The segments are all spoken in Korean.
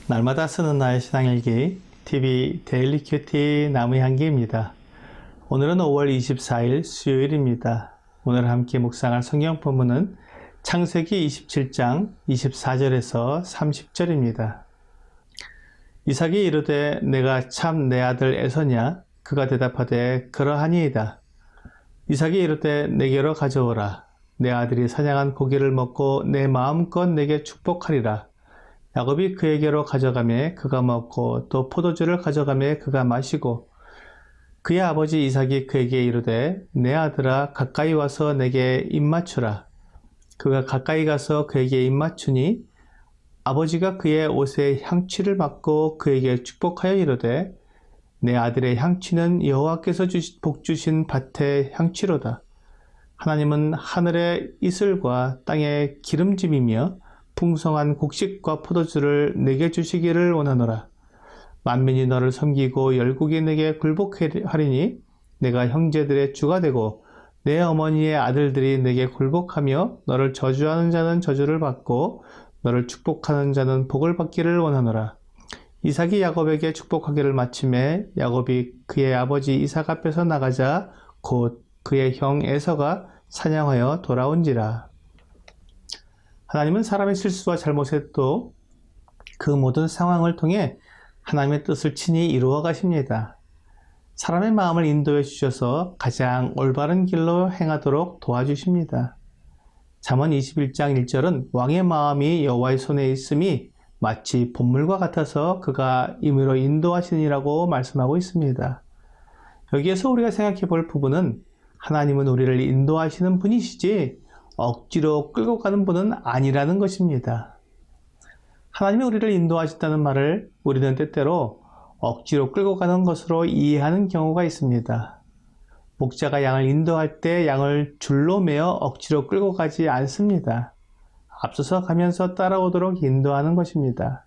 날마다 쓰는 나의 신앙일기 TV 데일리 큐티 나무향기입니다. 오늘은 5월 24일 수요일입니다. 오늘 함께 묵상할 성경 본문은 창세기 27장 24절에서 30절입니다. 이삭이 이르되 내가 참 내 아들 에서냐? 그가 대답하되 그러하니이다. 이삭이 이르되 내게로 가져오라. 내 아들이 사냥한 고기를 먹고 내 마음껏 내게 축복하리라. 야곱이 그에게로 가져가매 그가 먹고 또 포도주를 가져가매 그가 마시고 그의 아버지 이삭이 그에게 이르되 내 아들아 가까이 와서 내게 입맞추라. 그가 가까이 가서 그에게 입맞추니 아버지가 그의 옷에 향취를 맡고 그에게 축복하여 이르되 내 아들의 향취는 여호와께서 복 주신 밭의 향취로다. 하나님은 하늘의 이슬과 땅의 기름짐이며 풍성한 곡식과 포도주를 내게 주시기를 원하노라. 만민이 너를 섬기고 열국이 내게 굴복하리니 내가 형제들의 주가 되고 내 어머니의 아들들이 내게 굴복하며 너를 저주하는 자는 저주를 받고 너를 축복하는 자는 복을 받기를 원하노라. 이삭이 야곱에게 축복하기를 마침에 야곱이 그의 아버지 이삭 앞에서 나가자 곧 그의 형 에서가 사냥하여 돌아온지라. 하나님은 사람의 실수와 잘못에 또 그 모든 상황을 통해 하나님의 뜻을 친히 이루어 가십니다. 사람의 마음을 인도해 주셔서 가장 올바른 길로 행하도록 도와주십니다. 잠언 21장 1절은 왕의 마음이 여호와의 손에 있음이 마치 봇물과 같아서 그가 임의로 인도하시니라고 말씀하고 있습니다. 여기에서 우리가 생각해 볼 부분은 하나님은 우리를 인도하시는 분이시지 억지로 끌고 가는 분은 아니라는 것입니다. 하나님이 우리를 인도하신다는 말을 우리는 때때로 억지로 끌고 가는 것으로 이해하는 경우가 있습니다. 목자가 양을 인도할 때 양을 줄로 매어 억지로 끌고 가지 않습니다. 앞서서 가면서 따라오도록 인도하는 것입니다.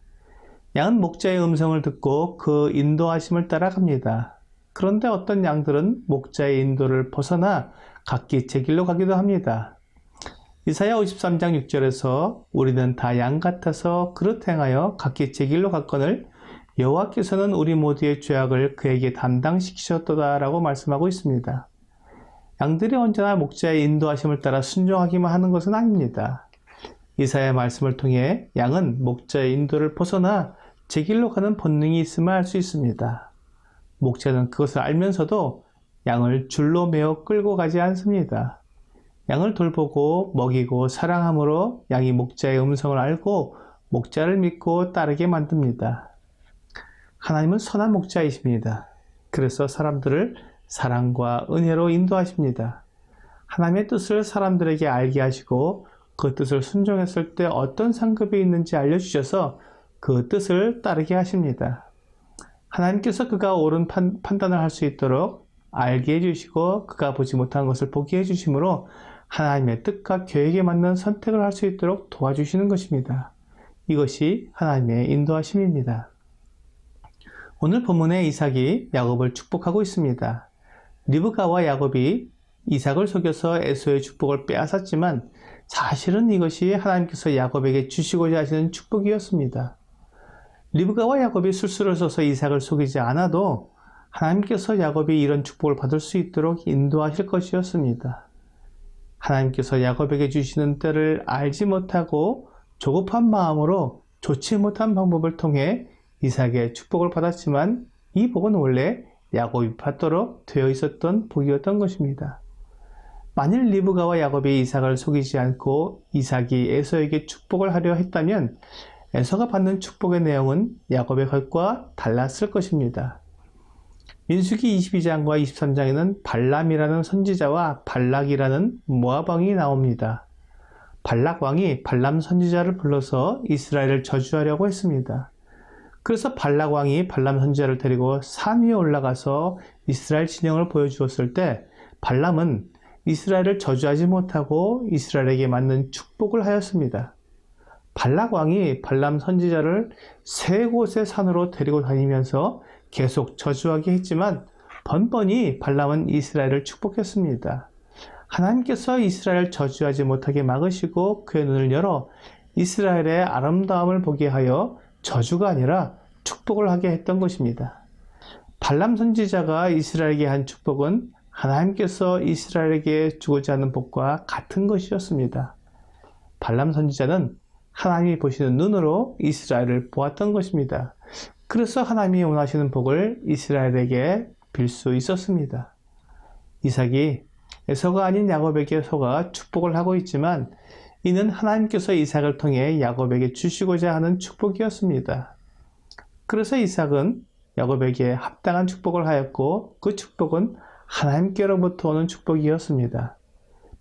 양은 목자의 음성을 듣고 그 인도하심을 따라갑니다. 그런데 어떤 양들은 목자의 인도를 벗어나 각기 제 길로 가기도 합니다. 이사야 53장 6절에서 우리는 다 양 같아서 그릇 행하여 각기 제 길로 갔거늘 여호와께서는 우리 모두의 죄악을 그에게 담당시키셨도다 라고 말씀하고 있습니다. 양들이 언제나 목자의 인도하심을 따라 순종하기만 하는 것은 아닙니다. 이사야의 말씀을 통해 양은 목자의 인도를 벗어나 제 길로 가는 본능이 있음을 알 수 있습니다. 목자는 그것을 알면서도 양을 줄로 매어 끌고 가지 않습니다. 양을 돌보고 먹이고 사랑함으로 양이 목자의 음성을 알고 목자를 믿고 따르게 만듭니다. 하나님은 선한 목자이십니다. 그래서 사람들을 사랑과 은혜로 인도하십니다. 하나님의 뜻을 사람들에게 알게 하시고 그 뜻을 순종했을 때 어떤 상급이 있는지 알려주셔서 그 뜻을 따르게 하십니다. 하나님께서 그가 옳은 판단을 할 수 있도록 알게 해주시고 그가 보지 못한 것을 보게 해주심으로 하나님의 뜻과 계획에 맞는 선택을 할 수 있도록 도와주시는 것입니다. 이것이 하나님의 인도하심입니다. 오늘 본문에 이삭이 야곱을 축복하고 있습니다. 리브가와 야곱이 이삭을 속여서 에서의 축복을 빼앗았지만 사실은 이것이 하나님께서 야곱에게 주시고자 하시는 축복이었습니다. 리브가와 야곱이 술수를 써서 이삭을 속이지 않아도 하나님께서 야곱이 이런 축복을 받을 수 있도록 인도하실 것이었습니다. 하나님께서 야곱에게 주시는 때를 알지 못하고 조급한 마음으로 좋지 못한 방법을 통해 이삭의 축복을 받았지만 이 복은 원래 야곱이 받도록 되어 있었던 복이었던 것입니다. 만일 리브가와 야곱이 이삭을 속이지 않고 이삭이 에서에게 축복을 하려 했다면 에서가 받는 축복의 내용은 야곱의 것과 달랐을 것입니다. 민수기 22장과 23장에는 발람이라는 선지자와 발락이라는 모압 왕이 나옵니다. 발락 왕이 발람 선지자를 불러서 이스라엘을 저주하려고 했습니다. 그래서 발락 왕이 발람 선지자를 데리고 산 위에 올라가서 이스라엘 진영을 보여주었을 때 발람은 이스라엘을 저주하지 못하고 이스라엘에게 맞는 축복을 하였습니다. 발락 왕이 발람 선지자를 세 곳의 산으로 데리고 다니면서 계속 저주하게 했지만 번번이 발람은 이스라엘을 축복했습니다. 하나님께서 이스라엘을 저주하지 못하게 막으시고 그의 눈을 열어 이스라엘의 아름다움을 보게 하여 저주가 아니라 축복을 하게 했던 것입니다. 발람 선지자가 이스라엘에게 한 축복은 하나님께서 이스라엘에게 주고자 하는 복과 같은 것이었습니다. 발람 선지자는 하나님이 보시는 눈으로 이스라엘을 보았던 것입니다. 그래서 하나님이 원하시는 복을 이스라엘에게 빌 수 있었습니다. 이삭이 에서가 아닌 야곱에게 속아 축복을 하고 있지만 이는 하나님께서 이삭을 통해 야곱에게 주시고자 하는 축복이었습니다. 그래서 이삭은 야곱에게 합당한 축복을 하였고 그 축복은 하나님께로부터 오는 축복이었습니다.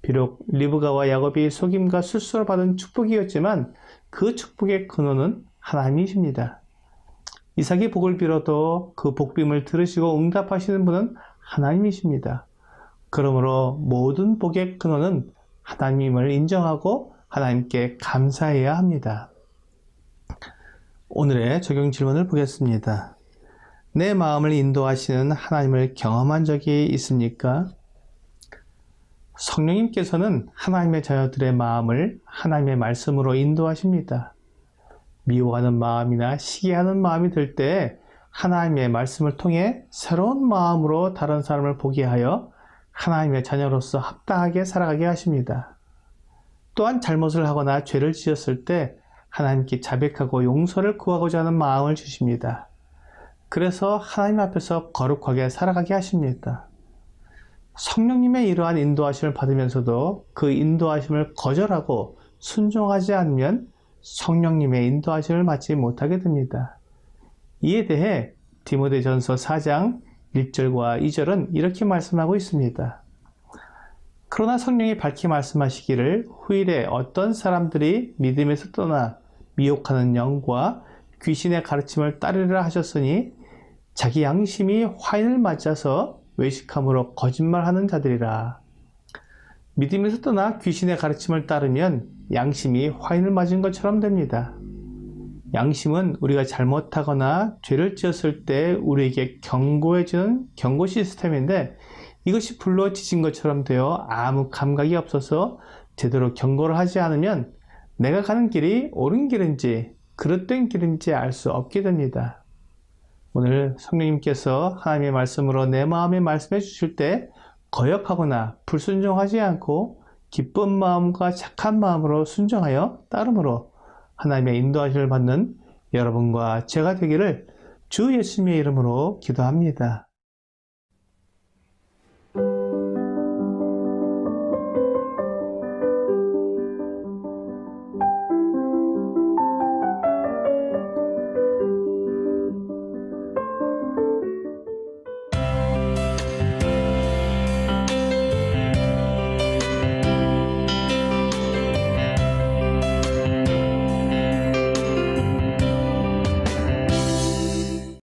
비록 리브가와 야곱이 속임과 술수를 받은 축복이었지만 그 축복의 근원은 하나님이십니다. 이삭이 복을 빌어도 그 복빔을 들으시고 응답하시는 분은 하나님이십니다. 그러므로 모든 복의 근원은 하나님임을 인정하고 하나님께 감사해야 합니다. 오늘의 적용 질문을 보겠습니다. 내 마음을 인도하시는 하나님을 경험한 적이 있습니까? 성령님께서는 하나님의 자녀들의 마음을 하나님의 말씀으로 인도하십니다. 미워하는 마음이나 시기하는 마음이 들 때 하나님의 말씀을 통해 새로운 마음으로 다른 사람을 보게 하여 하나님의 자녀로서 합당하게 살아가게 하십니다. 또한 잘못을 하거나 죄를 지었을 때 하나님께 자백하고 용서를 구하고자 하는 마음을 주십니다. 그래서 하나님 앞에서 거룩하게 살아가게 하십니다. 성령님의 이러한 인도하심을 받으면서도 그 인도하심을 거절하고 순종하지 않으면 성령님의 인도하심을 받지 못하게 됩니다. 이에 대해 디모데전서 4장 1절과 2절은 이렇게 말씀하고 있습니다. 그러나 성령이 밝히 말씀하시기를 후일에 어떤 사람들이 믿음에서 떠나 미혹하는 영과 귀신의 가르침을 따르리라 하셨으니 자기 양심이 화인을 맞아서 외식함으로 거짓말하는 자들이라. 믿음에서 떠나 귀신의 가르침을 따르면 양심이 화인을 맞은 것처럼 됩니다. 양심은 우리가 잘못하거나 죄를 지었을 때 우리에게 경고해주는 경고 시스템인데 이것이 불로 지진 것처럼 되어 아무 감각이 없어서 제대로 경고를 하지 않으면 내가 가는 길이 옳은 길인지 그릇된 길인지 알 수 없게 됩니다. 오늘 성령님께서 하나님의 말씀으로 내 마음에 말씀해 주실 때 거역하거나 불순종하지 않고 기쁜 마음과 착한 마음으로 순종하여 따름으로 하나님의 인도하심을 받는 여러분과 제가 되기를 주 예수님의 이름으로 기도합니다.